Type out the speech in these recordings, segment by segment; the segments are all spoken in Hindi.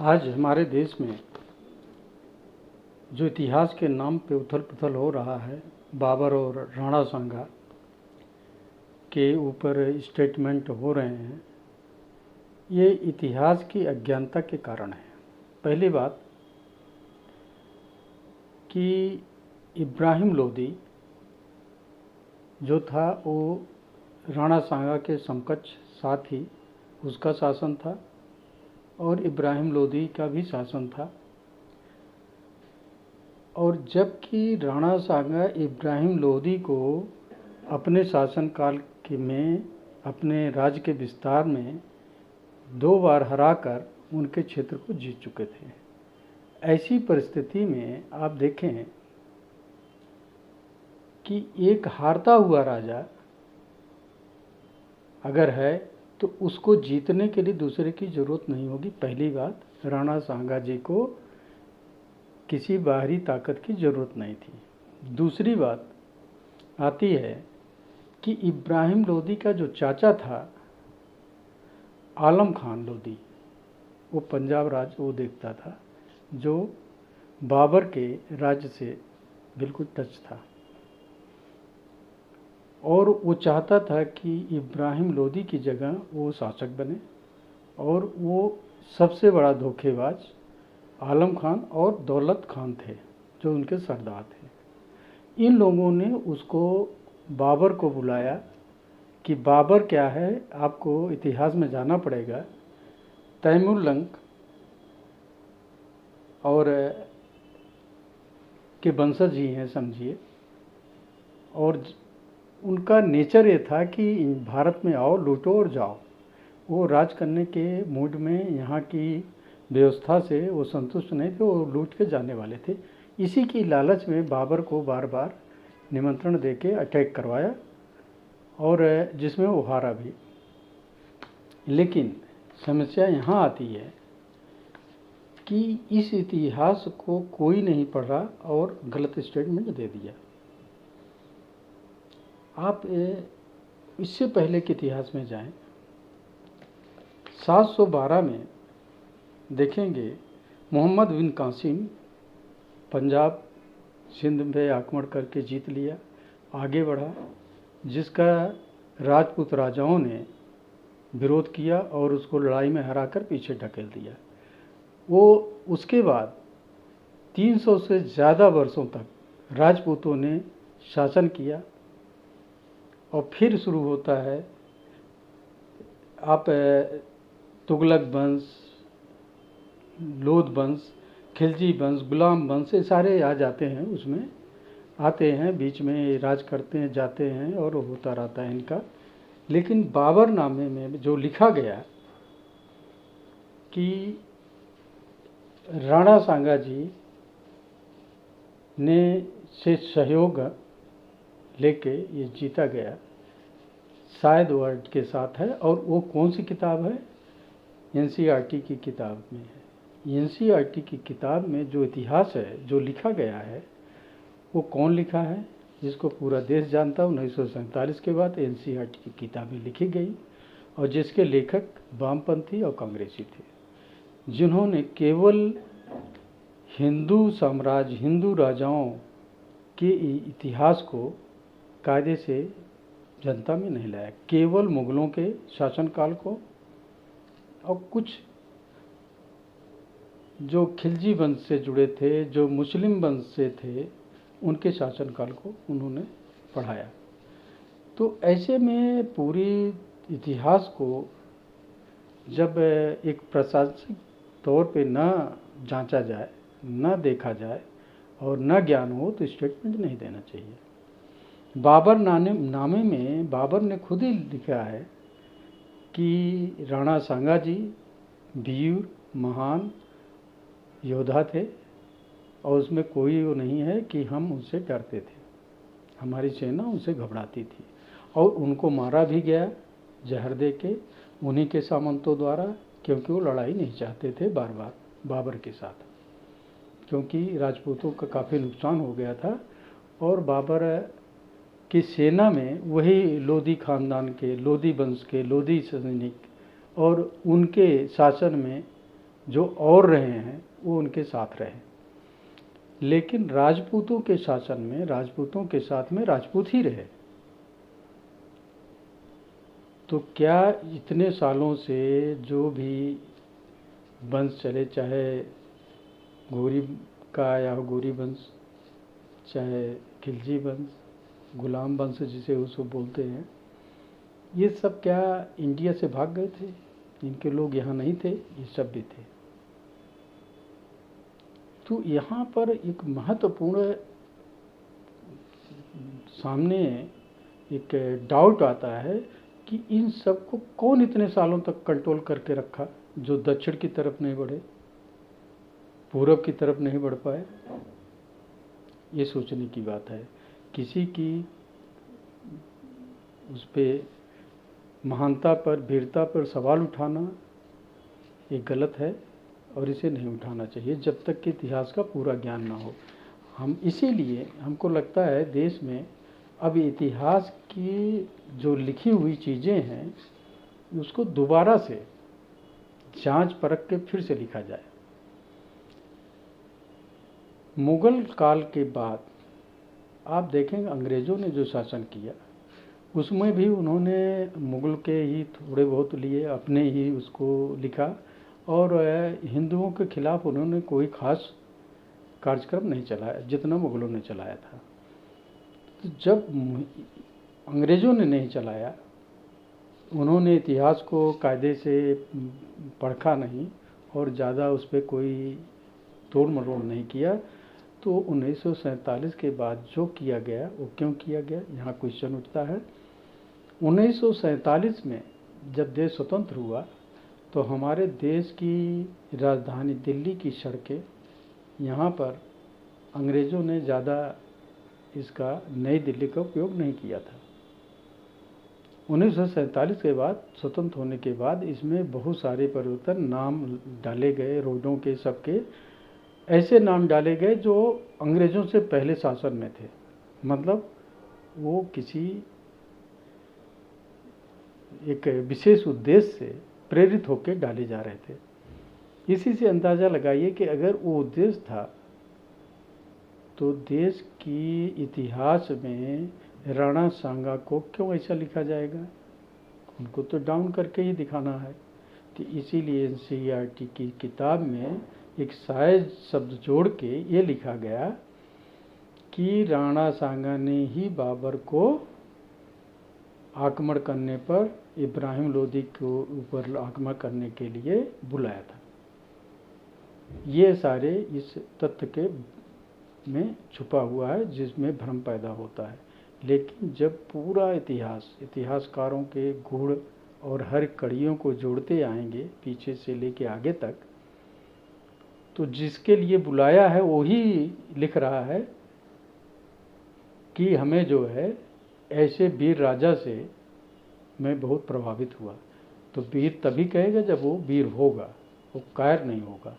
आज हमारे देश में जो इतिहास के नाम पे उथल पुथल हो रहा है, बाबर और राणा सांगा के ऊपर स्टेटमेंट हो रहे हैं, ये इतिहास की अज्ञानता के कारण है। पहली बात कि इब्राहिम लोदी जो था वो राणा सांगा के समकक्ष साथ ही उसका शासन था और इब्राहिम लोदी का भी शासन था। और जबकि राणा सांगा इब्राहिम लोदी को अपने शासनकाल में अपने राज्य के विस्तार में 2 बार हराकर उनके क्षेत्र को जीत चुके थे। ऐसी परिस्थिति में आप देखें कि एक हारता हुआ राजा अगर है तो उसको जीतने के लिए दूसरे की ज़रूरत नहीं होगी। पहली बात, राणा सांगा जी को किसी बाहरी ताकत की ज़रूरत नहीं थी। दूसरी बात आती है कि इब्राहिम लोदी का जो चाचा था आलम खान लोदी, वो पंजाब राज्य वो देखता था, जो बाबर के राज्य से बिल्कुल टच था और वो चाहता था कि इब्राहिम लोदी की जगह वो शासक बने। और वो सबसे बड़ा धोखेबाज आलम खान और दौलत खान थे जो उनके सरदार थे। इन लोगों ने उसको बाबर को बुलाया कि बाबर क्या है, आपको इतिहास में जाना पड़ेगा, तैमुरलंग और के वंशज ही हैं समझिए। और उनका नेचर ये था कि भारत में आओ, लूटो और जाओ। वो राज करने के मूड में, यहाँ की व्यवस्था से वो संतुष्ट नहीं थे, वो लूट के जाने वाले थे। इसी की लालच में बाबर को बार बार निमंत्रण देके अटैक करवाया और जिसमें वो हारा भी। लेकिन समस्या यहाँ आती है कि इस इतिहास को कोई नहीं पढ़ा और गलत स्टेटमेंट दे दिया। आप इससे पहले के इतिहास में जाएं, 712 में देखेंगे मोहम्मद बिन कासिम पंजाब सिंध में आक्रमण करके जीत लिया, आगे बढ़ा, जिसका राजपूत राजाओं ने विरोध किया और उसको लड़ाई में हराकर पीछे ढकेल दिया। वो उसके बाद 300 से ज़्यादा वर्षों तक राजपूतों ने शासन किया। और फिर शुरू होता है आप तुगलक वंश, लोध वंश, खिलजी वंश, गुलाम वंश, ये सारे आ जाते हैं, उसमें आते हैं, बीच में राज करते हैं, जाते हैं और होता रहता है इनका। लेकिन बाबर नामे में जो लिखा गया कि राणा सांगा जी ने से सहयोग लेके ये जीता गया, शायद वर्ड के साथ है। और वो कौन सी किताब है? एनसीईआरटी की किताब में है। एनसीईआरटी की किताब में जो इतिहास है, जो लिखा गया है, वो कौन लिखा है जिसको पूरा देश जानता है। 1947 के बाद एनसीईआरटी की किताबें लिखी गई और जिसके लेखक वामपंथी और कांग्रेसी थे, जिन्होंने केवल हिंदू साम्राज्य, हिंदू राजाओं के इतिहास को कायदे से जनता में नहीं लाया, केवल मुगलों के शासनकाल को और कुछ जो खिलजी वंश से जुड़े थे, जो मुस्लिम वंश से थे, उनके शासनकाल को उन्होंने पढ़ाया। तो ऐसे में पूरी इतिहास को जब एक प्रशासनिक तौर पे न जांचा जाए, न देखा जाए और न ज्ञान हो तो स्टेटमेंट नहीं देना चाहिए। बाबर नामे में बाबर ने खुद ही लिखा है कि राणा सांगा जी वीर महान योद्धा थे और उसमें कोई वो नहीं है कि हम उनसे डरते थे, हमारी सेना उनसे घबराती थी। और उनको मारा भी गया जहर दे के उन्हीं के सामंतों द्वारा, क्योंकि वो लड़ाई नहीं चाहते थे बार बार बाबर के साथ, क्योंकि राजपूतों का काफ़ी नुकसान हो गया था। और बाबर की सेना में वही लोदी खानदान के, लोदी वंश के, लोदी सैनिक और उनके शासन में जो और रहे हैं वो उनके साथ रहे। लेकिन राजपूतों के शासन में राजपूतों के साथ में राजपूत ही रहे। तो क्या इतने सालों से जो भी वंश चले, चाहे गौरी का आया हो गौरी वंश, चाहे खिलजी वंश, गुलाम वंश जिसे उसको बोलते हैं, ये सब क्या इंडिया से भाग गए थे? इनके लोग यहाँ नहीं थे, ये सब भी थे। तो यहाँ पर एक महत्वपूर्ण सामने एक डाउट आता है कि इन सब को कौन इतने सालों तक कंट्रोल करके रखा, जो दक्षिण की तरफ नहीं बढ़े, पूरब की तरफ नहीं बढ़ पाए। ये सोचने की बात है। किसी की उस पर महानता पर, वीरता पर सवाल उठाना ये गलत है और इसे नहीं उठाना चाहिए जब तक कि इतिहास का पूरा ज्ञान ना हो। हम इसीलिए हमको लगता है देश में अब इतिहास की जो लिखी हुई चीज़ें हैं उसको दोबारा से जांच परख के फिर से लिखा जाए। मुगल काल के बाद आप देखेंगे अंग्रेज़ों ने जो शासन किया उसमें भी उन्होंने मुगल के ही थोड़े बहुत लिए, अपने ही उसको लिखा, और हिंदुओं के खिलाफ उन्होंने कोई खास कार्यक्रम नहीं चलाया जितना मुगलों ने चलाया था। तो जब अंग्रेज़ों ने नहीं चलाया, उन्होंने इतिहास को कायदे से पढ़ा नहीं और ज़्यादा उस पर कोई तोड़ मरोड़ नहीं किया, तो 1947 के बाद जो किया गया वो क्यों किया गया, यहाँ क्वेश्चन उठता है। 1947 में जब देश स्वतंत्र हुआ तो हमारे देश की राजधानी दिल्ली की सड़कें, यहाँ पर अंग्रेज़ों ने ज़्यादा इसका नई दिल्ली का उपयोग नहीं किया था। 1947 के बाद, स्वतंत्र होने के बाद, इसमें बहुत सारे परिवर्तन, नाम डाले गए रोडों के, सबके ऐसे नाम डाले गए जो अंग्रेज़ों से पहले शासन में थे। मतलब वो किसी एक विशेष उद्देश्य से प्रेरित होकर डाले जा रहे थे। इसी से अंदाज़ा लगाइए कि अगर वो उद्देश्य था तो देश की इतिहास में राणा सांगा को क्यों ऐसा लिखा जाएगा? उनको तो डाउन करके ही दिखाना है। तो इसीलिए NCERT की किताब में एक शायद शब्द जोड़ के ये लिखा गया कि राणा सांगा ने ही बाबर को आक्रमण करने पर, इब्राहिम लोदी के ऊपर आक्रमण करने के लिए बुलाया था। ये सारे इस तथ्य के में छुपा हुआ है जिसमें भ्रम पैदा होता है। लेकिन जब पूरा इतिहासकारों के गुण और हर कड़ियों को जोड़ते आएंगे पीछे से लेके आगे तक, तो जिसके लिए बुलाया है वही लिख रहा है कि हमें जो है ऐसे वीर राजा से मैं बहुत प्रभावित हुआ। तो वीर तभी कहेगा जब वो वीर होगा, वो कायर नहीं होगा,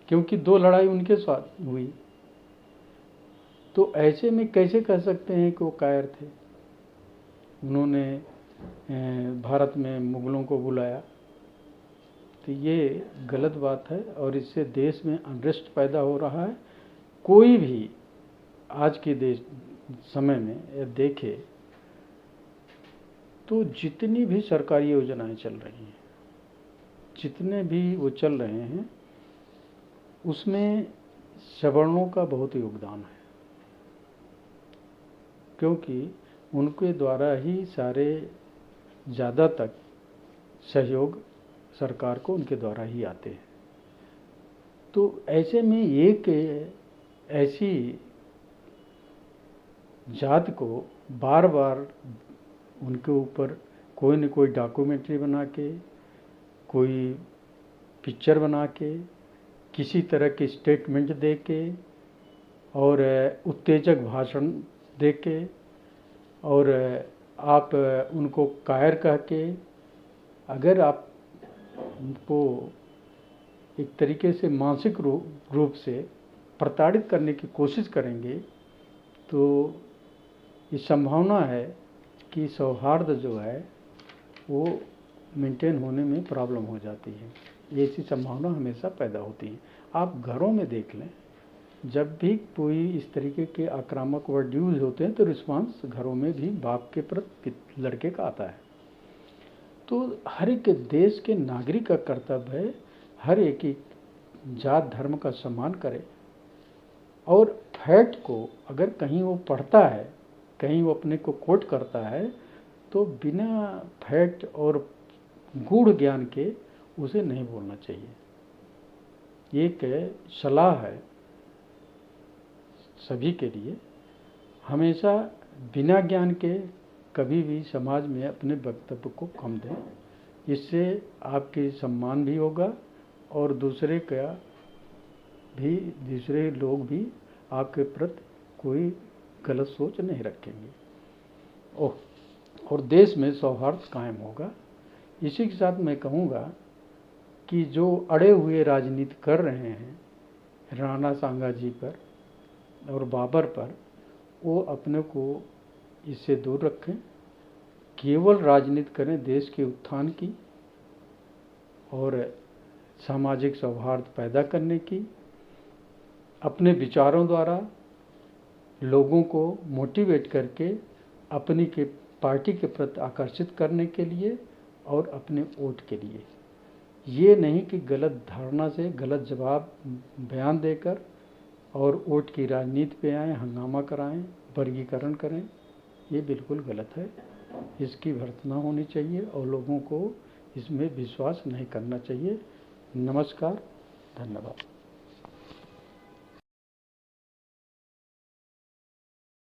क्योंकि 2 लड़ाई उनके साथ हुई। तो ऐसे में कैसे कह सकते हैं कि वो कायर थे? उन्होंने भारत में मुगलों को बुलाया, तो ये गलत बात है और इससे देश में अनरेस्ट पैदा हो रहा है। कोई भी आज के समय में देखे तो जितनी भी सरकारी योजनाएं चल रही हैं, जितने भी वो चल रहे हैं, उसमें सवर्णों का बहुत योगदान है, क्योंकि उनके द्वारा ही सारे ज़्यादा तक सहयोग सरकार को उनके द्वारा ही आते हैं। तो ऐसे में एक ऐसी जात को बार बार उनके ऊपर कोई न कोई डॉक्यूमेंट्री बना के, कोई पिक्चर बना के, किसी तरह की स्टेटमेंट दे के और उत्तेजक भाषण दे के और आप उनको कायर कह के, अगर आप उनको एक तरीके से मानसिक रूप से प्रताड़ित करने की कोशिश करेंगे तो ये संभावना है कि सौहार्द जो है वो मेंटेन होने में प्रॉब्लम हो जाती है। ऐसी संभावना हमेशा पैदा होती है। आप घरों में देख लें, जब भी कोई इस तरीके के आक्रामक वर्ड यूज होते हैं तो रिस्पांस घरों में भी बाप के प्रति लड़के का आता है। तो हर एक देश के नागरिक का कर्तव्य है हर एक ही जात धर्म का सम्मान करे, और फैक्ट को अगर कहीं वो पढ़ता है, कहीं वो अपने को कोट करता है, तो बिना फैक्ट और गूढ़ ज्ञान के उसे नहीं बोलना चाहिए। एक सलाह है सभी के लिए, हमेशा बिना ज्ञान के कभी भी समाज में अपने वक्तव्य को कम दें। इससे आपके सम्मान भी होगा और दूसरे लोग भी आपके प्रति कोई गलत सोच नहीं रखेंगे और देश में सौहार्द कायम होगा। इसी के साथ मैं कहूँगा कि जो अड़े हुए राजनीति कर रहे हैं राणा सांगा जी पर और बाबर पर, वो अपने को इससे दूर रखें, केवल राजनीति करें देश के उत्थान की और सामाजिक सौहार्द पैदा करने की, अपने विचारों द्वारा लोगों को मोटिवेट करके अपनी के पार्टी के प्रति आकर्षित करने के लिए और अपने वोट के लिए। ये नहीं कि गलत धारणा से गलत जवाब बयान देकर और वोट की राजनीति पे आएँ, हंगामा कराएं, वर्गीकरण करें, ये बिल्कुल गलत है। इसकी भर्त्सना होनी चाहिए और लोगों को इसमें विश्वास नहीं करना चाहिए। नमस्कार, धन्यवाद।